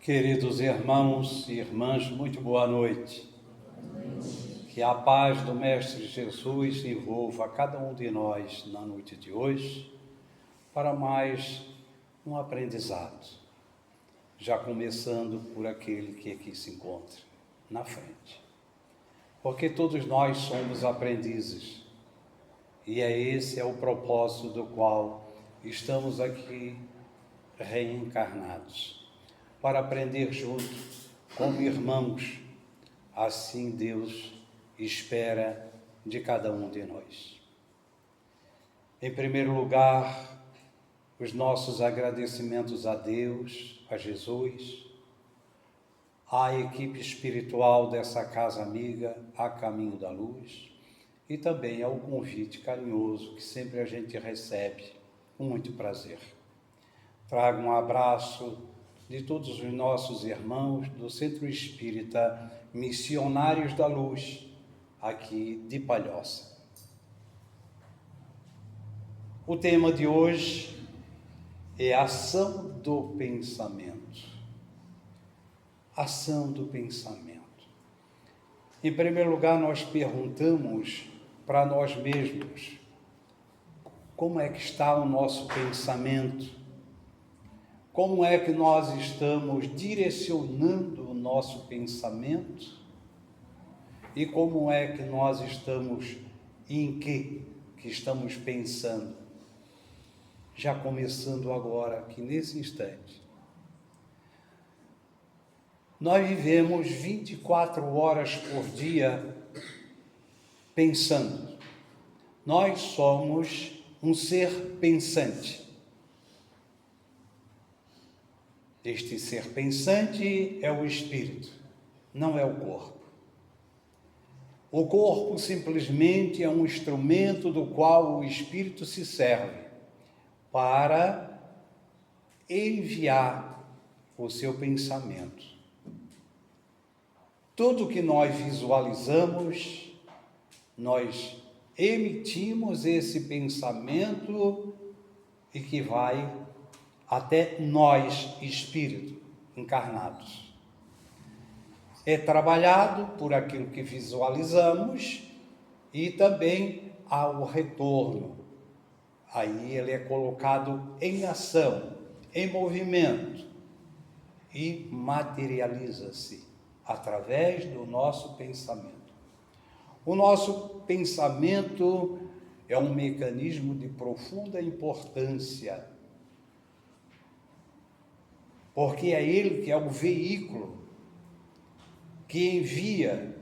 Queridos irmãos e irmãs, muito boa noite. Que a paz do Mestre Jesus envolva cada um de nós na noite de hoje para mais um aprendizado, já começando por aquele que aqui se encontra na frente. Porque todos nós somos aprendizes e esse é o propósito do qual estamos aqui reencarnados. Para aprender junto, como irmãos, assim Deus espera de cada um de nós. Em primeiro lugar, os nossos agradecimentos a Deus, a Jesus, à equipe espiritual dessa casa amiga, A Caminho da Luz, e também ao convite carinhoso que sempre a gente recebe com muito prazer. Trago um abraço de todos os nossos irmãos do Centro Espírita Missionários da Luz, aqui de Palhoça. O tema de hoje é ação do pensamento. Ação do pensamento. Em primeiro lugar, nós perguntamos para nós mesmos, como é que está o nosso pensamento? Como é que nós estamos direcionando o nosso pensamento? E como é que nós estamos, em que estamos pensando? Já começando agora, aqui nesse instante. Nós vivemos 24 horas por dia pensando. Nós somos um ser pensante. Este ser pensante é o espírito, não é o corpo. O corpo simplesmente é um instrumento do qual o espírito se serve para enviar o seu pensamento. Tudo que nós visualizamos, nós emitimos esse pensamento e que vai até nós, espírito, encarnados. É trabalhado por aquilo que visualizamos e também há o retorno. Aí ele é colocado em ação, em movimento e materializa-se através do nosso pensamento. O nosso pensamento é um mecanismo de profunda importância, porque é ele que é o veículo que envia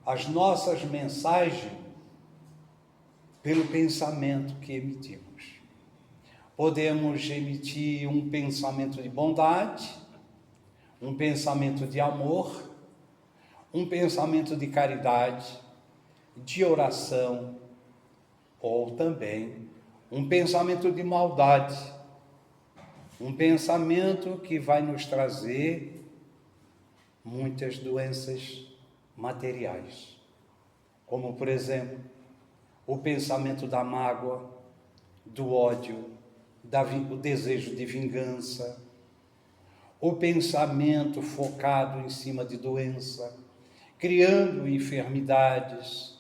as nossas mensagens pelo pensamento que emitimos. Podemos emitir um pensamento de bondade, um pensamento de amor, um pensamento de caridade, de oração, ou também um pensamento de maldade, um pensamento que vai nos trazer muitas doenças materiais, como, por exemplo, o pensamento da mágoa, do ódio, o desejo de vingança, o pensamento focado em cima de doença, criando enfermidades.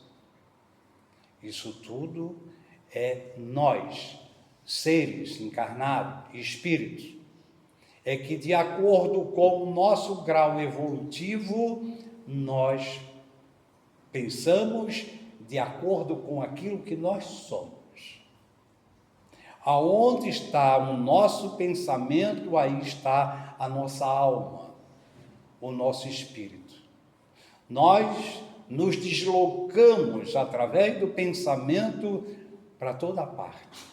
Isso tudo é nós, seres encarnados, espíritos, é que de acordo com o nosso grau evolutivo, nós pensamos de acordo com aquilo que nós somos. Aonde está o nosso pensamento, aí está a nossa alma, o nosso espírito. Nós nos deslocamos através do pensamento para toda parte,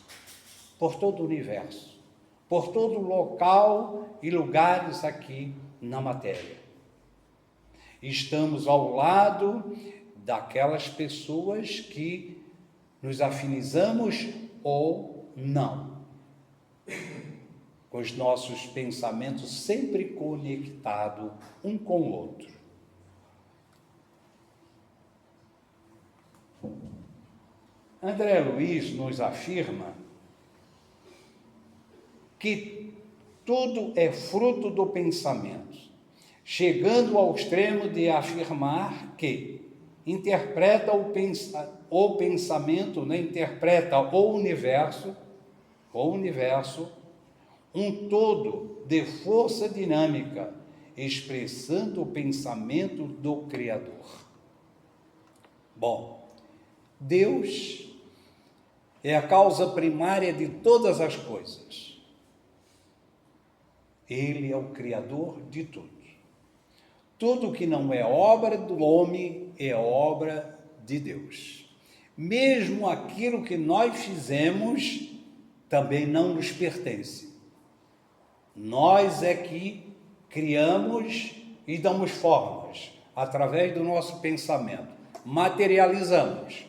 por todo o universo, por todo local e lugares aqui na matéria. Estamos ao lado daquelas pessoas que nos afinizamos ou não, com os nossos pensamentos sempre conectados um com o outro. André Luiz nos afirma que tudo é fruto do pensamento, chegando ao extremo de afirmar que interpreta o pensamento, né? Interpreta o universo, um todo de força dinâmica, expressando o pensamento do Criador. Bom, Deus é a causa primária de todas as coisas. Ele é o Criador de tudo. Tudo que não é obra do homem é obra de Deus. Mesmo aquilo que nós fizemos também não nos pertence. Nós é que criamos e damos formas através do nosso pensamento. Materializamos.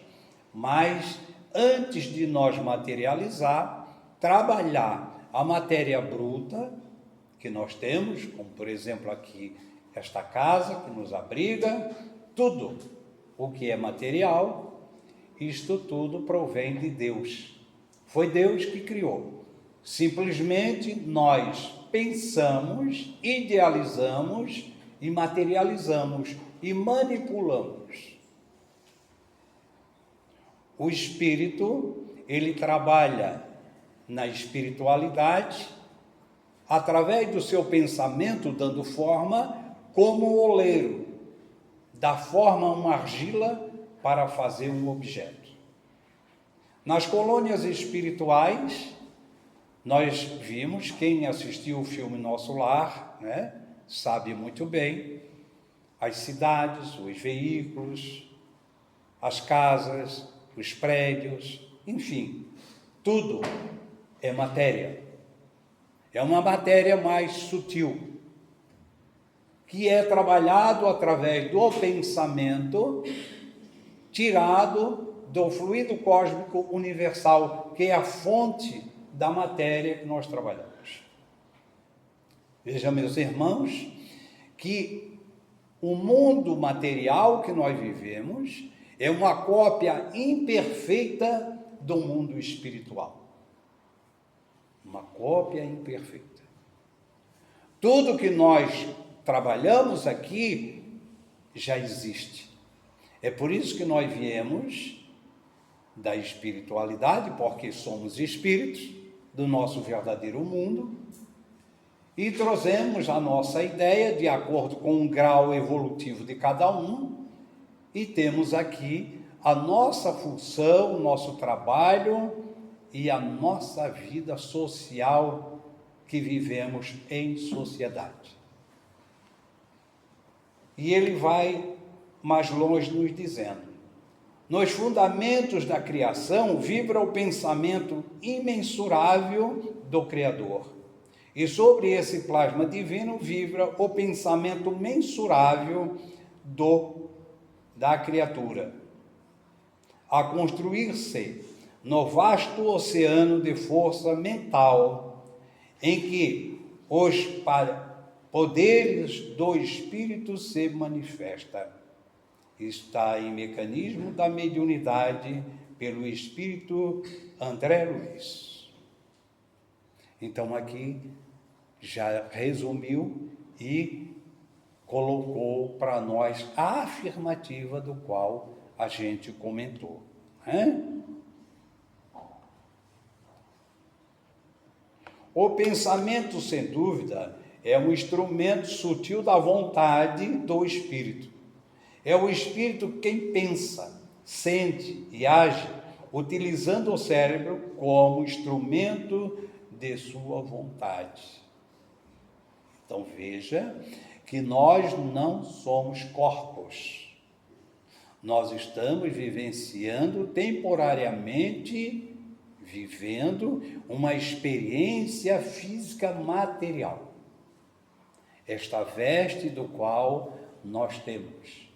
Mas antes de nós materializar, trabalhar a matéria bruta que nós temos, como por exemplo aqui esta casa que nos abriga, tudo o que é material, isto tudo provém de Deus. Foi Deus que criou. Simplesmente nós pensamos, idealizamos e materializamos e manipulamos. O espírito, ele trabalha na espiritualidade, através do seu pensamento, dando forma, como o oleiro dá forma a uma argila para fazer um objeto. Nas colônias espirituais, nós vimos, quem assistiu o filme Nosso Lar, né, sabe muito bem, as cidades, os veículos, as casas, os prédios, enfim, tudo é matéria. É uma matéria mais sutil, que é trabalhado através do pensamento, tirado do fluido cósmico universal, que é a fonte da matéria que nós trabalhamos. Veja, meus irmãos, que o mundo material que nós vivemos é uma cópia imperfeita do mundo espiritual. Uma cópia imperfeita. Tudo que nós trabalhamos aqui já existe. É por isso que nós viemos da espiritualidade, porque somos espíritos do nosso verdadeiro mundo, e trouxemos a nossa ideia de acordo com o grau evolutivo de cada um, e temos aqui a nossa função, o nosso trabalho e a nossa vida social que vivemos em sociedade. E ele vai mais longe nos dizendo: nos fundamentos da criação vibra o pensamento imensurável do Criador. E sobre esse plasma divino vibra o pensamento mensurável da criatura, a construir-se no vasto oceano de força mental, em que os poderes do Espírito se manifestam. Está em Mecanismo da Mediunidade, pelo Espírito André Luiz. Então aqui já resumiu e colocou para nós a afirmativa do qual a gente comentou. O pensamento, sem dúvida, é um instrumento sutil da vontade do Espírito. É o Espírito quem pensa, sente e age, utilizando o cérebro como instrumento de sua vontade. Então veja que nós não somos corpos. Nós estamos vivenciando temporariamente, vivendo uma experiência física material. Esta veste do qual nós temos,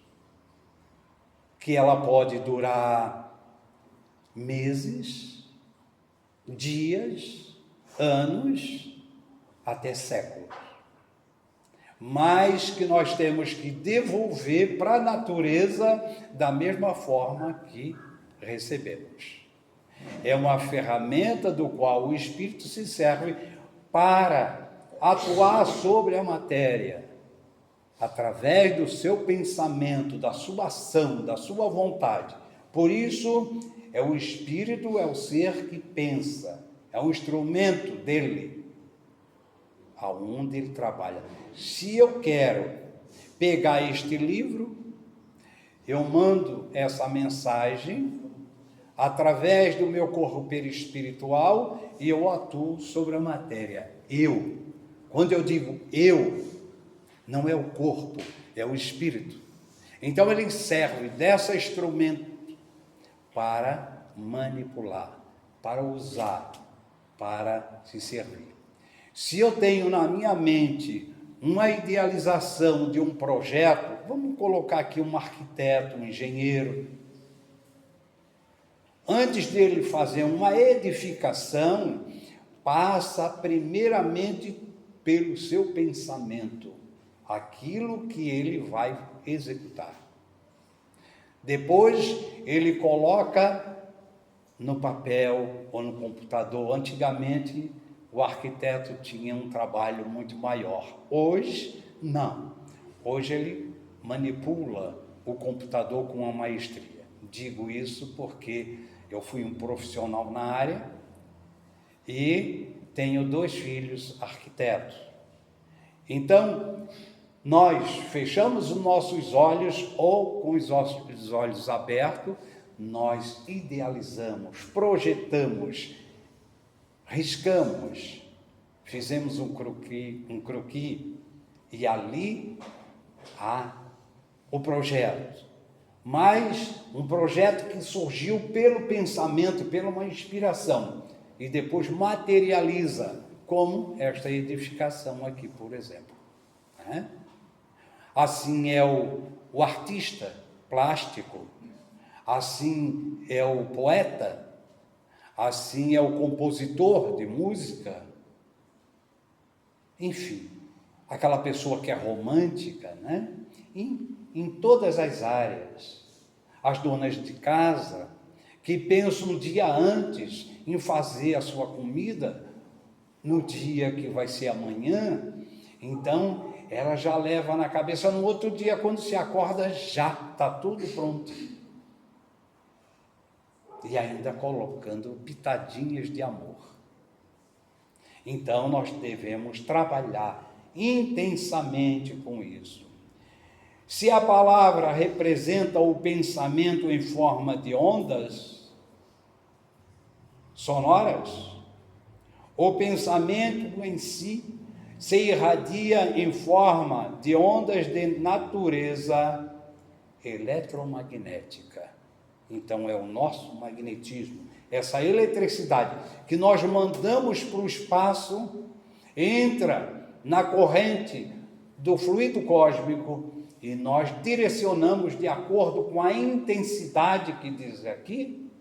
que ela pode durar meses, dias, anos, até séculos. Mas que nós temos que devolver para a natureza da mesma forma que recebemos. É uma ferramenta do qual o Espírito se serve para atuar sobre a matéria, através do seu pensamento, da sua ação, da sua vontade. Por isso, é o espírito, é o ser que pensa, é o instrumento dele, aonde ele trabalha. Se eu quero pegar este livro, eu mando essa mensagem através do meu corpo perispiritual e eu atuo sobre a matéria. Eu. Quando eu digo eu, não é o corpo, é o espírito. Então ele serve desse instrumento para manipular, para usar, para se servir. Se eu tenho na minha mente uma idealização de um projeto, vamos colocar aqui um arquiteto, um engenheiro. Antes dele fazer uma edificação, passa primeiramente pelo seu pensamento, aquilo que ele vai executar. Depois ele coloca no papel ou no computador. Antigamente o arquiteto tinha um trabalho muito maior. Hoje, não. Hoje ele manipula o computador com uma maestria. Digo isso porque eu fui um profissional na área e tenho 2 filhos arquitetos. Então, nós fechamos os nossos olhos ou com os olhos abertos, nós idealizamos, projetamos, riscamos, fizemos um croquis e ali há o projeto. Mas um projeto que surgiu pelo pensamento, pela uma inspiração e depois materializa, como esta edificação aqui, por exemplo. Assim é o artista plástico, assim é o poeta, assim é o compositor de música, enfim, aquela pessoa que é romântica, em todas as áreas. As donas de casa, que pensam um dia antes em fazer a sua comida, no dia que vai ser amanhã, então ela já leva na cabeça, no outro dia, quando se acorda, já está tudo pronto. E ainda colocando pitadinhas de amor. Então, nós devemos trabalhar intensamente com isso. Se a palavra representa o pensamento em forma de ondas sonoras, o pensamento em si se irradia em forma de ondas de natureza eletromagnética. Então é o nosso magnetismo, essa eletricidade que nós mandamos para o espaço, entra na corrente do fluido cósmico e nós direcionamos de acordo com a intensidade que diz aqui,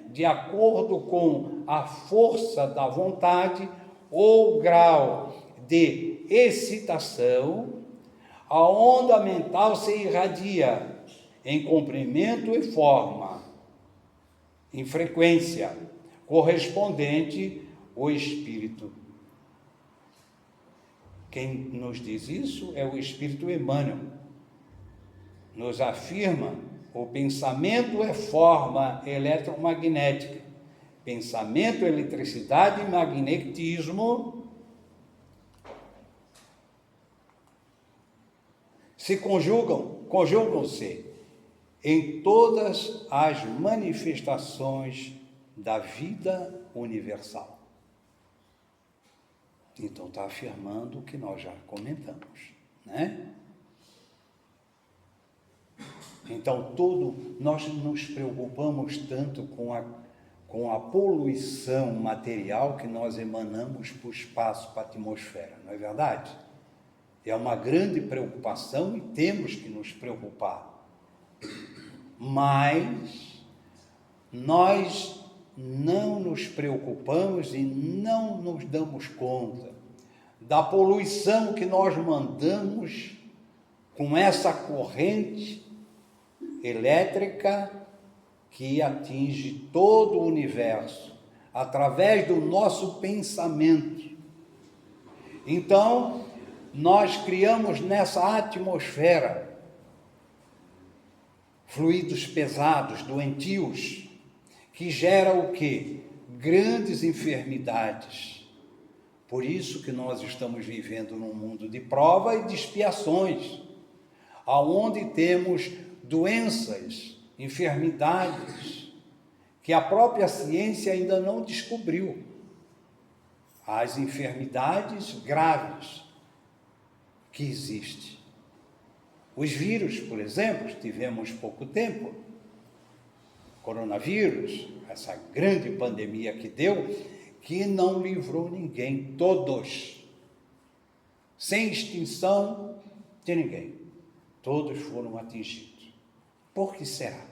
de acordo com a força da vontade ou grau de excitação, a onda mental se irradia em comprimento e forma, em frequência, correspondente ao espírito. Quem nos diz isso é o Espírito Emmanuel. Nos afirma: o pensamento é forma eletromagnética. Pensamento, eletricidade e magnetismo se conjugam-se em todas as manifestações da vida universal. Então está afirmando o que nós já comentamos, Então nós nos preocupamos tanto com a poluição material que nós emanamos para o espaço, para a atmosfera, não é verdade? É uma grande preocupação e temos que nos preocupar. Mas nós não nos preocupamos e não nos damos conta da poluição que nós mandamos com essa corrente elétrica que atinge todo o universo através do nosso pensamento. Então, nós criamos nessa atmosfera fluidos pesados, doentios, que gera o quê? Grandes enfermidades. Por isso que nós estamos vivendo num mundo de prova e de expiações, aonde temos doenças, enfermidades, que a própria ciência ainda não descobriu. As enfermidades graves que existem. Os vírus, por exemplo, tivemos pouco tempo, coronavírus, essa grande pandemia que deu, que não livrou ninguém, todos, sem extinção de ninguém, todos foram atingidos. Por que será?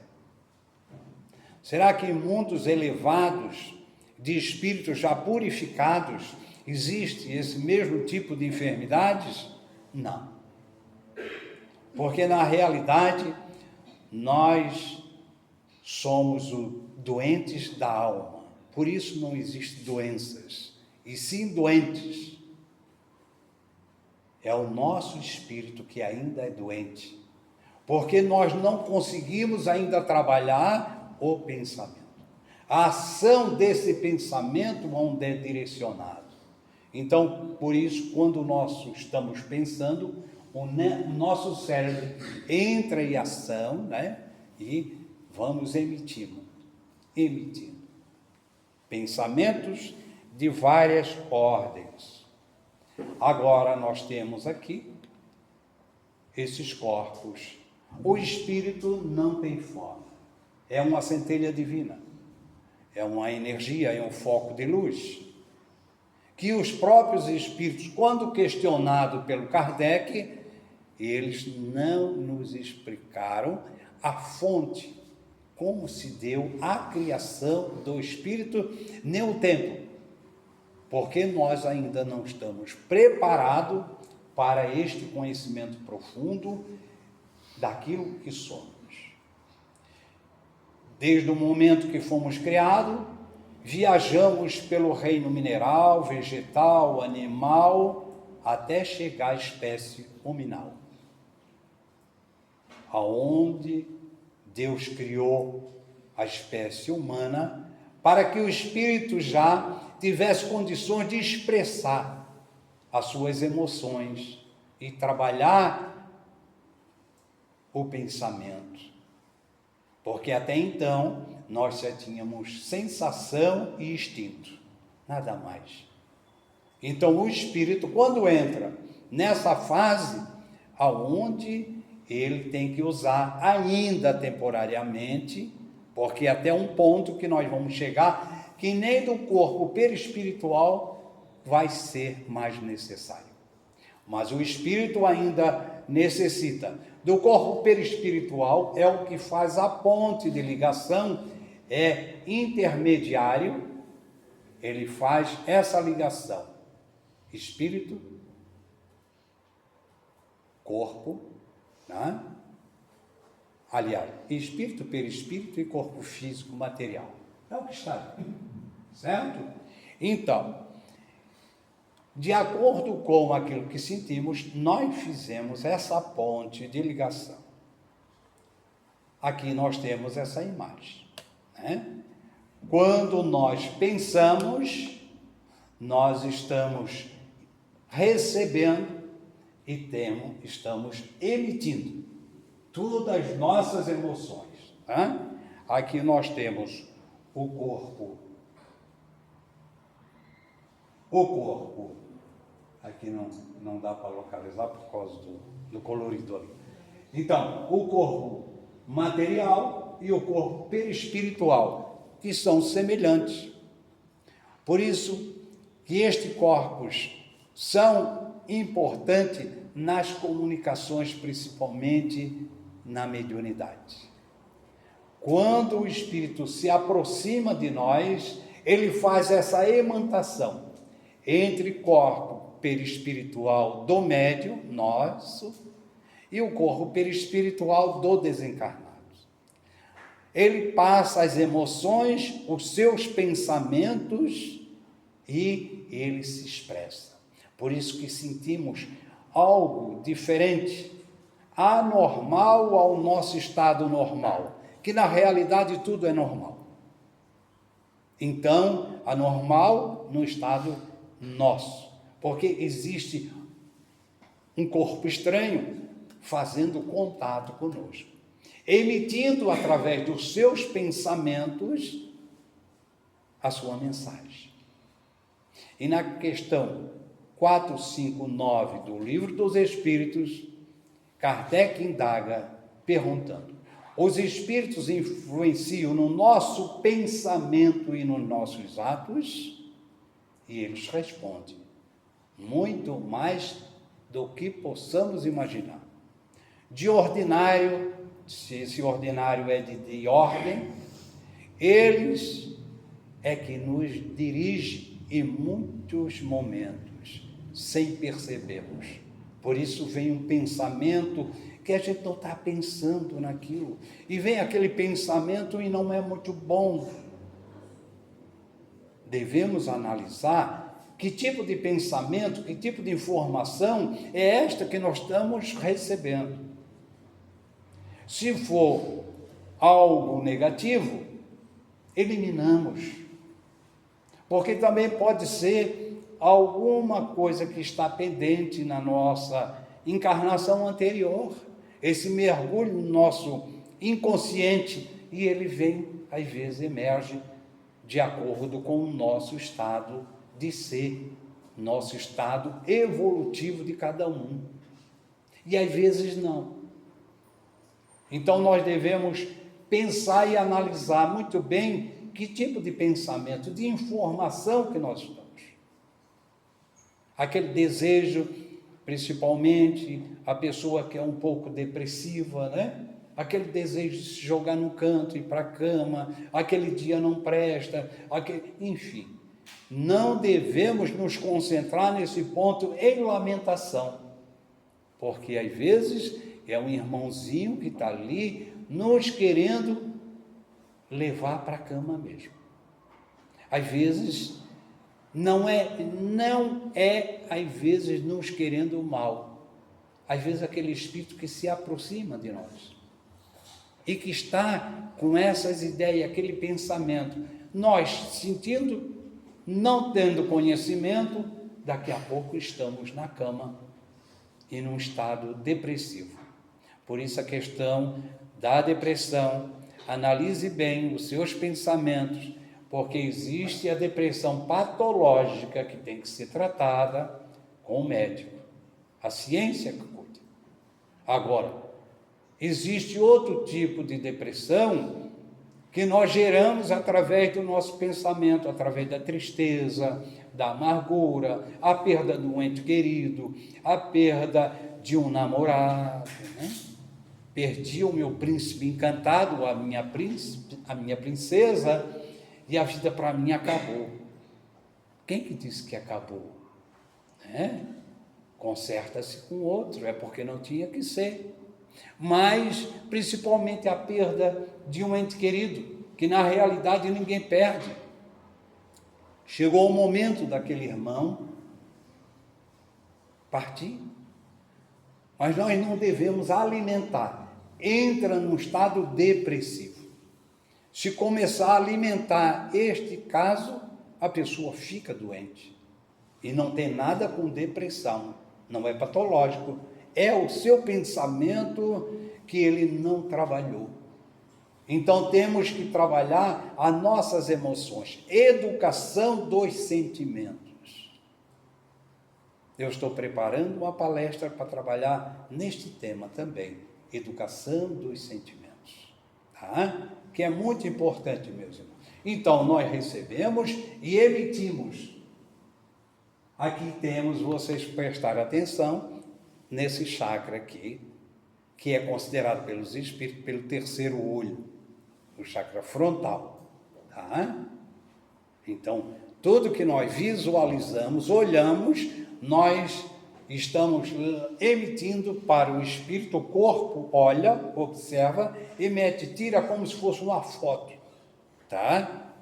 Será que em mundos elevados, de espíritos já purificados, existe esse mesmo tipo de enfermidades? Não. Porque na realidade, nós somos doentes da alma. Por isso não existem doenças, e sim doentes. É o nosso espírito que ainda é doente. Porque nós não conseguimos ainda trabalhar o pensamento. A ação desse pensamento onde é direcionado. Então, por isso, quando nós estamos pensando, o nosso cérebro entra em ação, né? E vamos emitindo pensamentos de várias ordens. Agora nós temos aqui esses corpos. O espírito não tem forma. É uma centelha divina. É uma energia, é um foco de luz. Que os próprios espíritos, quando questionados pelo Kardec, eles não nos explicaram a fonte, como se deu a criação do espírito, nem o tempo, porque nós ainda não estamos preparados para este conhecimento profundo daquilo que somos. Desde o momento que fomos criados, viajamos pelo reino mineral, vegetal, animal, até chegar à espécie hominal, aonde Deus criou a espécie humana para que o espírito já tivesse condições de expressar as suas emoções e trabalhar o pensamento. Porque até então nós já tínhamos sensação e instinto, nada mais. Então o espírito, quando entra nessa fase, aonde ele tem que usar ainda temporariamente, porque até um ponto que nós vamos chegar, que nem do corpo perispiritual vai ser mais necessário. Mas o espírito ainda necessita do corpo perispiritual, é o que faz a ponte de ligação, é intermediário, ele faz essa ligação, espírito, corpo, né? Aliás, espírito, perispírito e corpo físico material. É o que está ali, certo? Então, de acordo com aquilo que sentimos, nós fizemos essa ponte de ligação. Aqui nós temos essa imagem, né? Quando nós pensamos, nós estamos recebendo e estamos emitindo todas as nossas emoções, né? Aqui nós temos o corpo, aqui não dá para localizar por causa do colorido ali. Então, o corpo material e o corpo perispiritual, que são semelhantes. Por isso que estes corpos são importantes nas comunicações, principalmente na mediunidade. Quando o espírito se aproxima de nós, ele faz essa emantação entre corpo perispiritual do médium, nosso, e o corpo perispiritual do desencarnado. Ele passa as emoções, os seus pensamentos, e ele se expressa. Por isso que sentimos algo diferente, anormal ao nosso estado normal, que na realidade tudo é normal. Então, anormal no estado nosso, porque existe um corpo estranho fazendo contato conosco, emitindo através dos seus pensamentos a sua mensagem. E na questão 459 do Livro dos Espíritos, Kardec indaga perguntando: os espíritos influenciam no nosso pensamento e nos nossos atos? E eles respondem: muito mais do que possamos imaginar. De ordinário, se esse ordinário é de ordem, eles é que nos dirigem em muitos momentos, sem percebermos. Por isso vem um pensamento que a gente não está pensando naquilo, e vem aquele pensamento e não é muito bom. Devemos analisar que tipo de pensamento, que tipo de informação é esta que nós estamos recebendo. Se for algo negativo, eliminamos, porque também pode ser alguma coisa que está pendente na nossa encarnação anterior, esse mergulho no nosso inconsciente, e ele vem, às vezes emerge de acordo com o nosso estado de ser, nosso estado evolutivo de cada um, e às vezes não. Então nós devemos pensar e analisar muito bem que tipo de pensamento, de informação que nós estamos. Aquele desejo, principalmente a pessoa que é um pouco depressiva, né? Aquele desejo de se jogar no canto, ir para a cama, aquele dia não presta, enfim. Não devemos nos concentrar nesse ponto em lamentação, porque às vezes é um irmãozinho que está ali nos querendo levar para a cama mesmo. Às vezes não é às vezes nos querendo mal. Às vezes aquele espírito que se aproxima de nós e que está com essas ideias, aquele pensamento, nós sentindo, não tendo conhecimento, daqui a pouco estamos na cama e num estado depressivo. Por isso a questão da depressão, analise bem os seus pensamentos, porque existe a depressão patológica que tem que ser tratada com o médico, a ciência que cuida. Agora, existe outro tipo de depressão que nós geramos através do nosso pensamento, através da tristeza, da amargura, a perda de um ente querido, a perda de um namorado, né? Perdi o meu príncipe encantado, a minha princesa, e a vida para mim acabou. Quem que disse que acabou? Conserta-se com outro, é porque não tinha que ser. Mas, principalmente, a perda de um ente querido, que na realidade ninguém perde. Chegou o momento daquele irmão partir. Mas nós não devemos alimentar. Entra num estado depressivo. Se começar a alimentar este caso, a pessoa fica doente. E não tem nada com depressão. Não é patológico. É o seu pensamento que ele não trabalhou. Então temos que trabalhar as nossas emoções. Educação dos sentimentos. Eu estou preparando uma palestra para trabalhar neste tema também, educação dos sentimentos, tá? Que é muito importante, meus irmãos. Então, nós recebemos e emitimos. Aqui temos, vocês prestarem atenção, nesse chakra aqui, que é considerado pelos espíritos, pelo terceiro olho, o chakra frontal, tá? Então, tudo que nós visualizamos, olhamos, nós estamos emitindo para o espírito, o corpo olha, observa, emite, tira como se fosse uma foto, tá?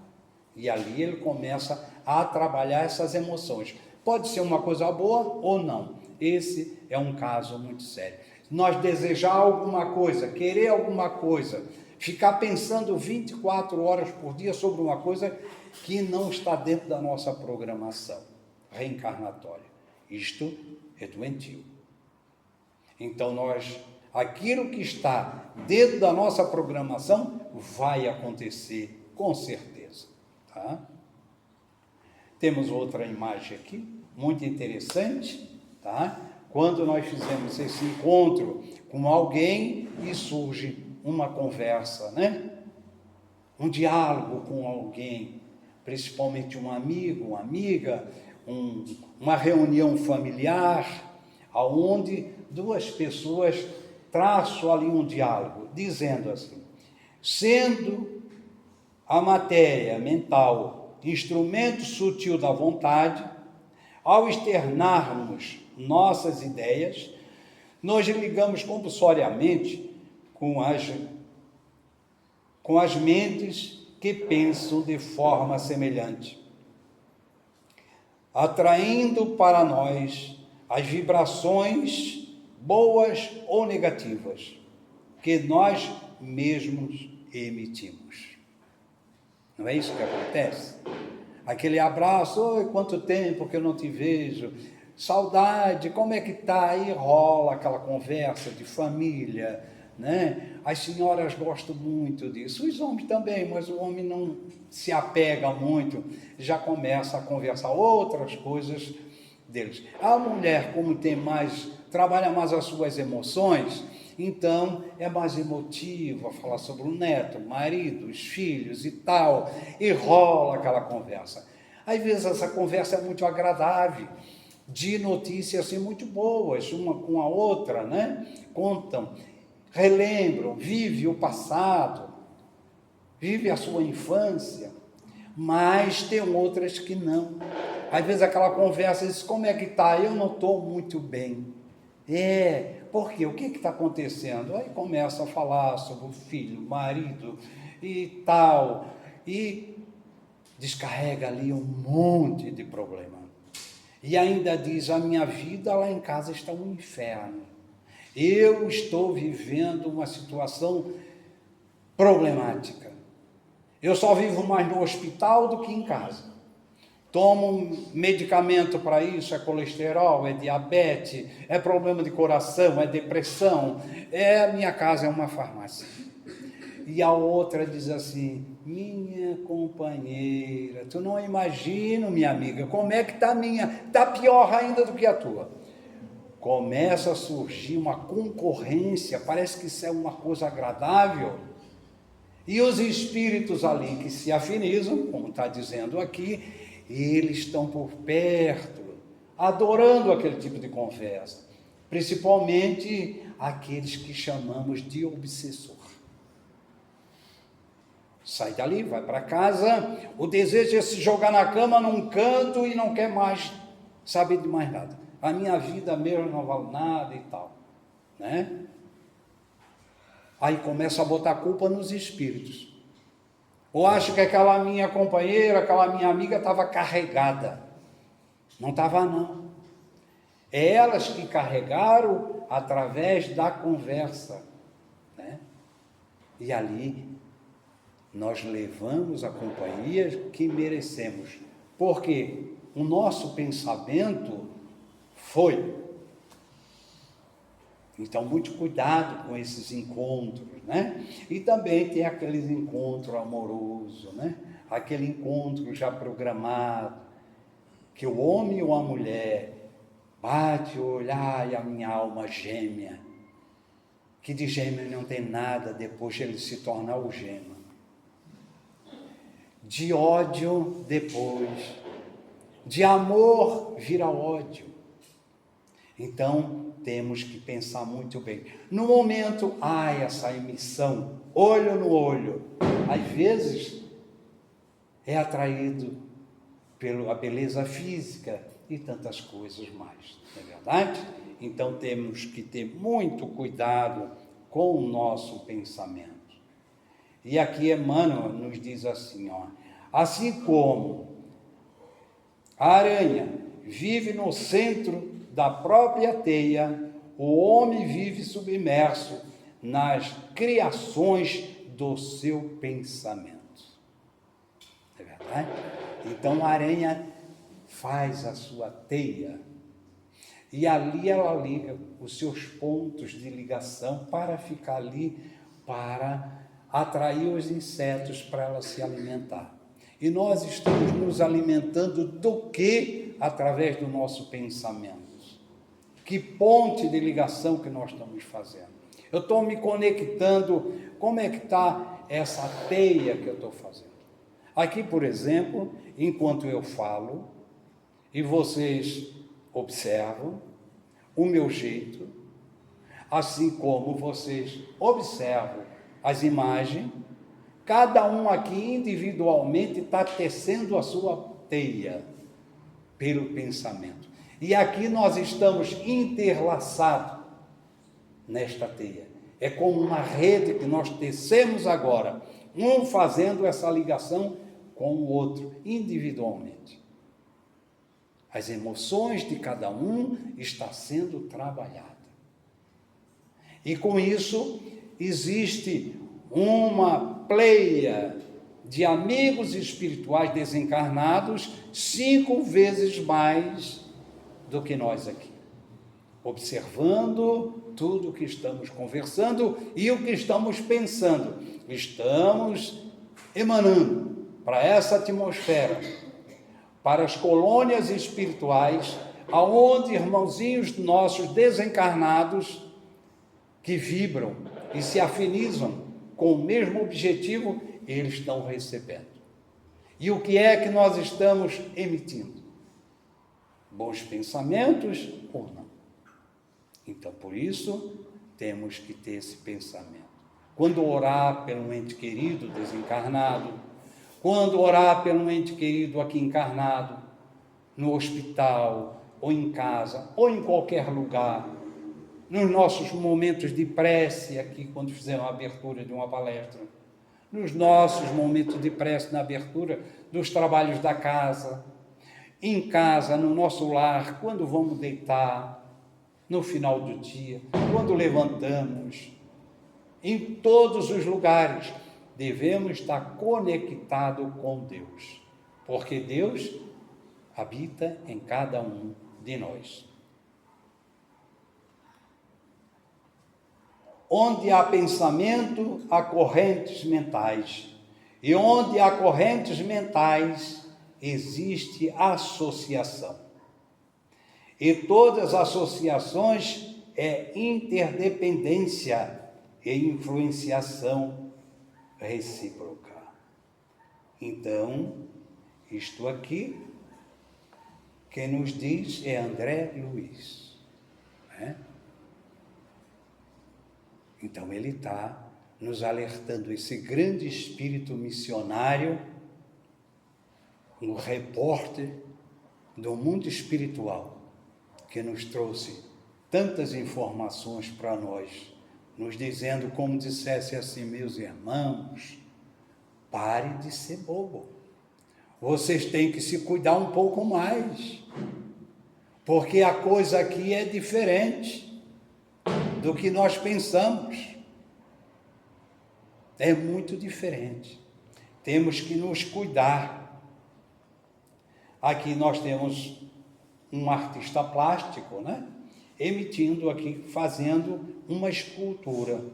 E ali ele começa a trabalhar essas emoções. Pode ser uma coisa boa ou não. Esse é um caso muito sério. Nós desejar alguma coisa, querer alguma coisa, ficar pensando 24 horas por dia sobre uma coisa que não está dentro da nossa programação reencarnatória. Isto é doentio. Então, aquilo que está dentro da nossa programação vai acontecer com certeza. Tá? Temos outra imagem aqui, muito interessante, tá? Quando nós fizemos esse encontro com alguém e surge uma conversa, né? Um diálogo com alguém, principalmente um amigo, uma amiga, uma reunião familiar, onde duas pessoas traçam ali um diálogo, dizendo assim: sendo a matéria mental instrumento sutil da vontade, ao externarmos nossas ideias, nos ligamos compulsoriamente com as mentes que pensam de forma semelhante, atraindo para nós as vibrações boas ou negativas que nós mesmos emitimos. Não é isso que acontece? Aquele abraço: oi, quanto tempo que eu não te vejo, saudade, como é que tá? Aí rola aquela conversa de família, né? As senhoras gostam muito disso, os homens também, mas o homem não se apega muito, já começa a conversar outras coisas deles. A mulher, como trabalha mais as suas emoções, então é mais emotiva, falar sobre o neto, o marido, os filhos e tal, e rola aquela conversa. Às vezes essa conversa é muito agradável, de notícias assim muito boas, uma com a outra, né? Contam, relembram, vive o passado, vive a sua infância, mas tem outras que não. Às vezes aquela conversa diz: como é que está? Eu não estou muito bem. Por quê? O que está acontecendo? Aí começa a falar sobre o filho, o marido e tal, e descarrega ali um monte de problema. E ainda diz: a minha vida lá em casa está um inferno. Eu estou vivendo uma situação problemática. Eu só vivo mais no hospital do que em casa. Tomo um medicamento para isso, é colesterol, é diabetes, é problema de coração, é depressão. Minha casa é uma farmácia. E a outra diz assim: minha companheira, tu não imagina, minha amiga, como é que está a minha? Está pior ainda do que a tua. Começa a surgir uma concorrência, parece que isso é uma coisa agradável. E os espíritos ali que se afinizam, como está dizendo aqui, eles estão por perto, adorando aquele tipo de conversa, principalmente aqueles que chamamos de obsessor. Sai dali, vai para casa, o desejo é se jogar na cama num canto e não quer mais saber de mais nada. A minha vida mesmo não vale nada e tal, né? Aí começa a botar culpa nos espíritos. Ou acho que aquela minha companheira, aquela minha amiga estava carregada. Não estava, não. É elas que carregaram através da conversa, né? E ali nós levamos a companhia que merecemos. Porque o nosso pensamento foi. Então, muito cuidado com esses encontros, né? E também tem aquele encontro amoroso, né? Aquele encontro já programado, que o homem ou a mulher bate o olhar e a minha alma gêmea, que de gêmeo não tem nada depois de ele se tornar algema. De ódio depois, de amor vira ódio. Então, temos que pensar muito bem. No momento, essa emissão, olho no olho, às vezes é atraído pela beleza física e tantas coisas mais, não é verdade? Então, temos que ter muito cuidado com o nosso pensamento. E aqui Emmanuel nos diz assim, assim como a aranha vive no centro da própria teia, o homem vive submerso nas criações do seu pensamento. É verdade? Então a aranha faz a sua teia e ali ela liga os seus pontos de ligação para ficar ali, para atrair os insetos para ela se alimentar. E nós estamos nos alimentando do que? Através do nosso pensamento. Que ponte de ligação que nós estamos fazendo? Eu estou me conectando, como é que está essa teia que eu estou fazendo? Aqui, por exemplo, enquanto eu falo, e vocês observam o meu jeito, assim como vocês observam as imagens, cada um aqui individualmente está tecendo a sua teia pelo pensamento. E aqui nós estamos interlaçados nesta teia. É como uma rede que nós tecemos agora, um fazendo essa ligação com o outro, individualmente. As emoções de cada um estão sendo trabalhadas. E com isso, existe uma pleia de amigos espirituais desencarnados 5 vezes mais do que nós aqui, observando tudo o que estamos conversando e o que estamos pensando. Estamos emanando para essa atmosfera, para as colônias espirituais, aonde irmãozinhos nossos desencarnados que vibram e se afinizam com o mesmo objetivo, eles estão recebendo. E o que é que nós estamos emitindo? Bons pensamentos ou não? Então, por isso, temos que ter esse pensamento. Quando orar pelo ente querido desencarnado, quando orar pelo ente querido aqui encarnado, no hospital, ou em casa, ou em qualquer lugar, nos nossos momentos de prece aqui, quando fizemos a abertura de uma palestra, nos nossos momentos de prece na abertura dos trabalhos da casa, em casa, no nosso lar, quando vamos deitar, no final do dia, quando levantamos, em todos os lugares, devemos estar conectados com Deus, porque Deus habita em cada um de nós. Onde há pensamento, há correntes mentais. E onde há correntes mentais, existe associação. E todas as associações é interdependência e influenciação recíproca. Então, isto aqui, quem nos diz é André Luiz, né? Então ele está nos alertando, esse grande espírito missionário, um repórter do mundo espiritual, que nos trouxe tantas informações para nós, nos dizendo, como dissesse assim, meus irmãos, pare de ser bobo. Vocês têm que se cuidar um pouco mais, porque a coisa aqui é diferente do que nós pensamos. É muito diferente. Temos que nos cuidar. Aqui nós temos um artista plástico, né? Emitindo aqui, fazendo uma escultura.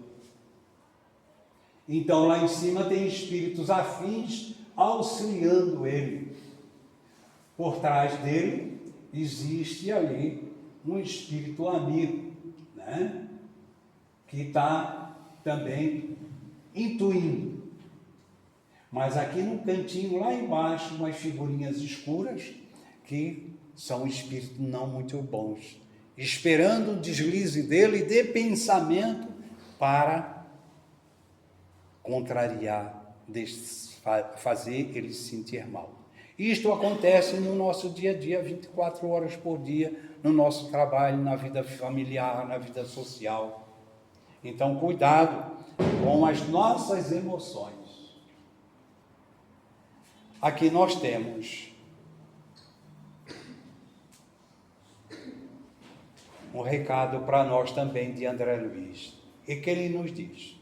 Então lá em cima tem espíritos afins auxiliando ele. Por trás dele existe ali um espírito amigo, né? Que está também intuindo. Mas aqui no cantinho, lá embaixo, umas figurinhas escuras, que são espíritos não muito bons, esperando o deslize dele de pensamento para contrariar, fazer ele se sentir mal. Isto acontece no nosso dia a dia, 24 horas por dia, no nosso trabalho, na vida familiar, na vida social. Então, cuidado com as nossas emoções. Aqui nós temos um recado para nós também de André Luiz, e que ele nos diz: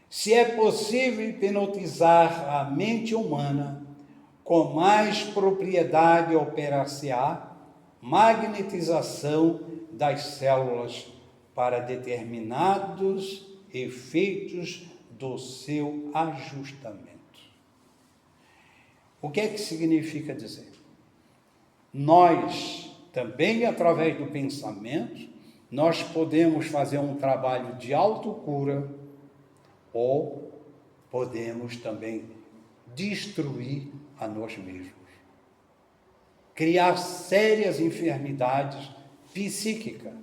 se é possível hipnotizar a mente humana, com mais propriedade operar-se-á magnetização das células para determinados efeitos do seu ajustamento. O que é que significa dizer? Nós, também através do pensamento, nós podemos fazer um trabalho de autocura ou podemos também destruir a nós mesmos. Criar sérias enfermidades psíquicas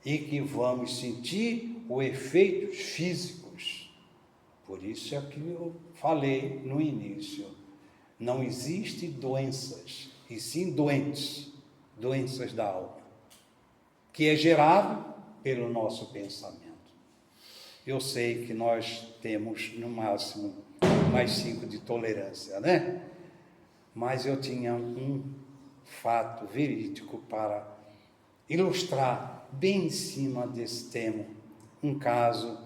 e que vamos sentir os efeitos físicos. Por isso é que eu falei no início, não existe doenças, e sim doenças da alma, que é gerado pelo nosso pensamento. Eu sei que nós temos no máximo mais 5 de tolerância, né? Mas eu tinha um fato verídico para ilustrar bem em cima desse tema, um caso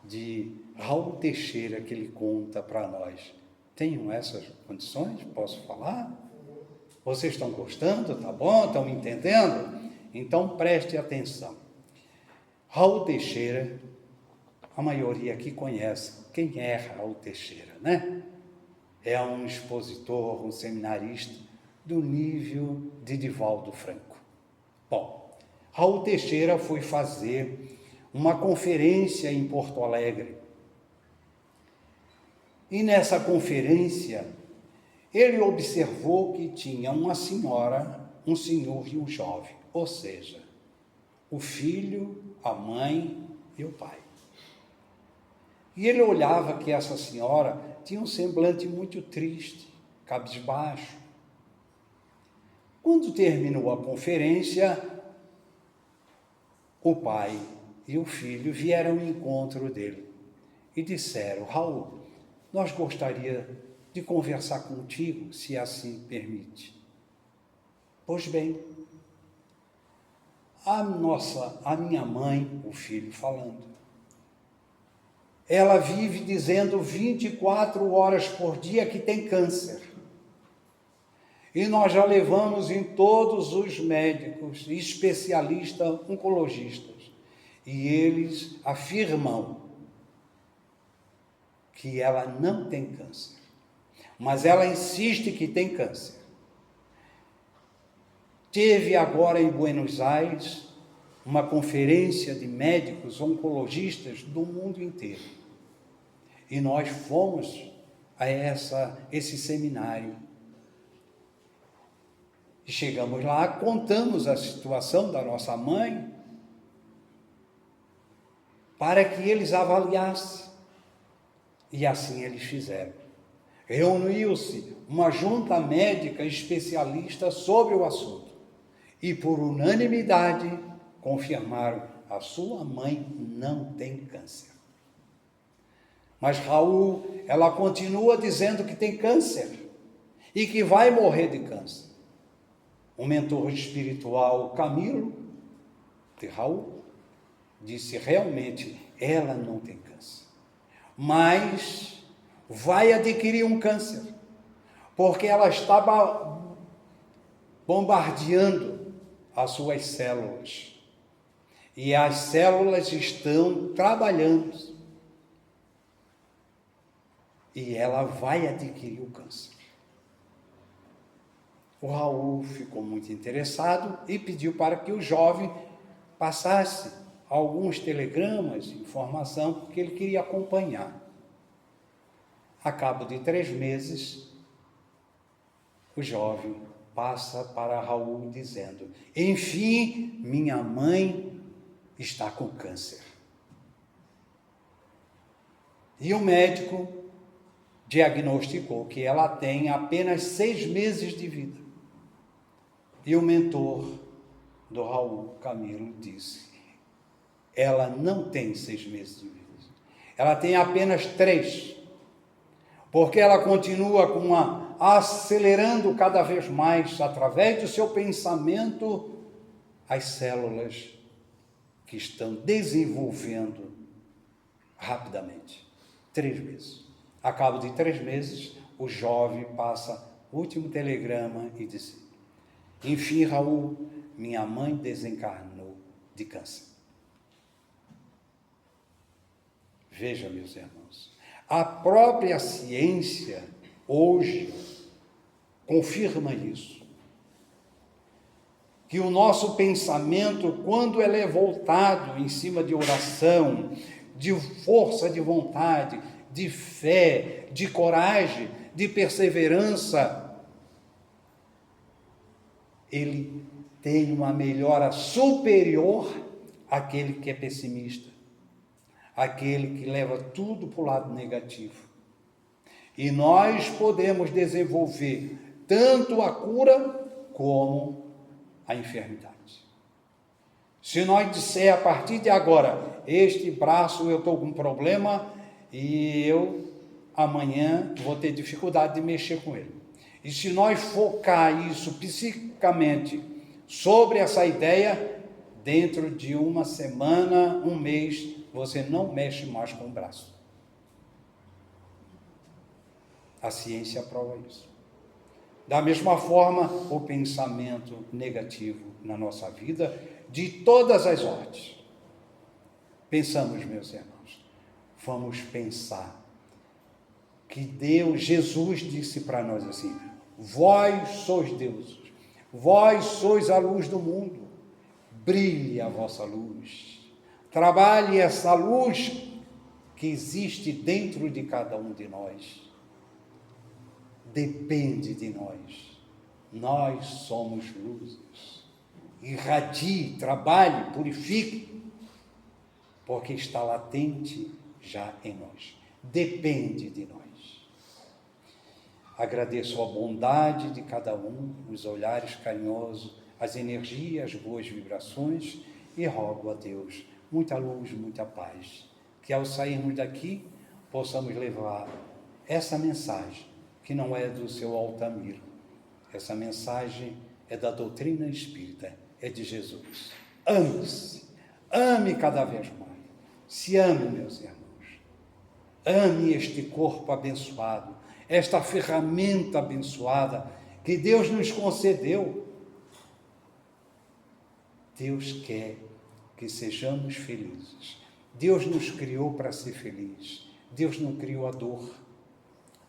de Raul Teixeira que ele conta para nós. Tenho essas condições? Posso falar? Vocês estão gostando? Tá bom? Estão me entendendo? Então preste atenção. Raul Teixeira, a maioria aqui conhece quem é Raul Teixeira, né? É um expositor, um seminarista do nível de Divaldo Franco. Bom, Raul Teixeira foi fazer uma conferência em Porto Alegre. E nessa conferência, ele observou que tinha uma senhora, um senhor e um jovem, ou seja, o filho, a mãe e o pai. E ele olhava que essa senhora tinha um semblante muito triste, cabisbaixo. Quando terminou a conferência, o pai e o filho vieram ao encontro dele e disseram: Raul, nós gostaríamos de conversar contigo, se assim permite. Pois bem, a minha mãe, o filho falando, ela vive dizendo 24 horas por dia que tem câncer. E nós já levamos em todos os médicos, especialistas, oncologistas, e eles afirmam que ela não tem câncer, mas ela insiste que tem câncer. Teve agora em Buenos Aires uma conferência de médicos oncologistas do mundo inteiro. E nós fomos a esse seminário. E chegamos lá, contamos a situação da nossa mãe para que eles avaliassem. E assim eles fizeram. Reuniu-se uma junta médica especialista sobre o assunto. E por unanimidade confirmaram: a sua mãe não tem câncer. Mas Raul, ela continua dizendo que tem câncer e que vai morrer de câncer. O mentor espiritual Camilo, de Raul, disse: realmente ela não tem câncer, mas vai adquirir um câncer, porque ela está bombardeando as suas células, e as células estão trabalhando, e ela vai adquirir o câncer. O Raul ficou muito interessado e pediu para que o jovem passasse alguns telegramas, informação, porque ele queria acompanhar. A cabo de 3 meses, o jovem passa para Raul dizendo: enfim, minha mãe está com câncer. E o médico diagnosticou que ela tem apenas 6 meses de vida. E o mentor do Raul, Camilo, disse: ela não tem 6 meses de vida, ela tem apenas 3, porque ela continua acelerando cada vez mais, através do seu pensamento, as células que estão desenvolvendo rapidamente. 3 meses. A cabo de 3 meses, o jovem passa o último telegrama e diz: enfim, Raul, minha mãe desencarnou de câncer. Veja, meus irmãos, a própria ciência hoje confirma isso. Que o nosso pensamento, quando ele é voltado em cima de oração, de força de vontade, de fé, de coragem, de perseverança, ele tem uma melhora superior àquele que é pessimista, aquele que leva tudo para o lado negativo. E nós podemos desenvolver tanto a cura como a enfermidade. Se nós disser a partir de agora, este braço eu estou com um problema e eu amanhã vou ter dificuldade de mexer com ele. E se nós focar isso psiquicamente sobre essa ideia, dentro de uma semana, um mês, você não mexe mais com o braço. A ciência prova isso. Da mesma forma, o pensamento negativo na nossa vida, de todas as ordens. Pensamos, meus irmãos, vamos pensar que Deus, Jesus disse para nós assim: vós sois deuses, vós sois a luz do mundo, brilhe a vossa luz, trabalhe essa luz que existe dentro de cada um de nós. Depende de nós. Nós somos luzes. Irradie, trabalhe, purifique, porque está latente já em nós. Depende de nós. Agradeço a bondade de cada um, os olhares carinhosos, as energias, as boas vibrações, e rogo a Deus muita luz, muita paz, que ao sairmos daqui possamos levar essa mensagem, que não é do seu Altamiro. Essa mensagem é da doutrina espírita, é de Jesus. Ame-se, ame cada vez mais. Se ame, meus irmãos. Ame este corpo abençoado, esta ferramenta abençoada que Deus nos concedeu. Deus quer que sejamos felizes. Deus nos criou para ser felizes. Deus não criou a dor.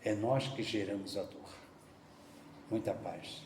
É nós que geramos a dor. Muita paz.